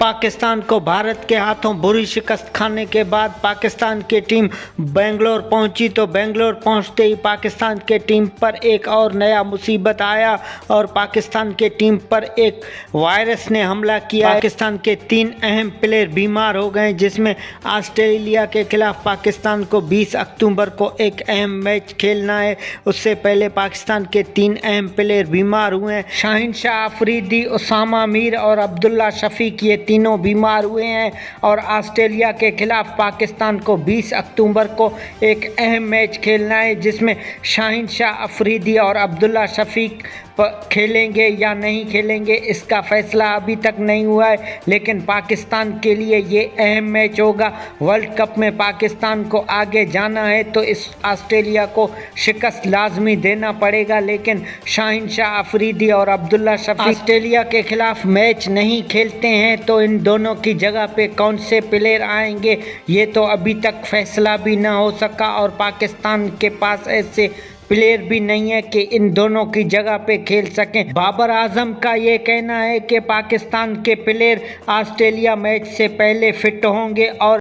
पाकिस्तान को भारत के हाथों बुरी शिकस्त खाने के बाद पाकिस्तान की टीम बेंगलोर पहुंची तो बेंगलोर पहुंचते ही पाकिस्तान की टीम पर एक और नया मुसीबत आया और पाकिस्तान की टीम पर एक वायरस ने हमला किया। पाकिस्तान के 3 अहम प्लेयर बीमार हो गए, जिसमें ऑस्ट्रेलिया के खिलाफ पाकिस्तान को 20 अक्टूबर को एक अहम मैच खेलना है। उससे पहले पाकिस्तान के 3 अहम प्लेयर बीमार हुए हैं। शाहीन शाह अफरीदी, उसामा मीर और अब्दुल्ला शफीक, ये तीनों बीमार हुए हैं और ऑस्ट्रेलिया के खिलाफ पाकिस्तान को 20 अक्टूबर को एक अहम मैच खेलना है, जिसमें शाहीन शाह अफरीदी और अब्दुल्ला शफीक खेलेंगे या नहीं खेलेंगे इसका फैसला अभी तक नहीं हुआ है। लेकिन पाकिस्तान के लिए ये अहम मैच होगा। वर्ल्ड कप में पाकिस्तान को आगे जाना है तो इस ऑस्ट्रेलिया को शिकस्त लाजमी देना पड़ेगा। लेकिन शाहीन शाह अफरीदी और अब्दुल्ला शफीक ऑस्ट्रेलिया के खिलाफ मैच नहीं खेलते हैं तो इन दोनों की जगह पे कौन से प्लेयर आएंगे ये तो अभी तक फैसला भी ना हो सका और पाकिस्तान के पास ऐसे प्लेयर भी नहीं है कि इन दोनों की जगह पे खेल सकें। बाबर आजम का ये कहना है कि पाकिस्तान के प्लेयर ऑस्ट्रेलिया मैच से पहले फिट होंगे और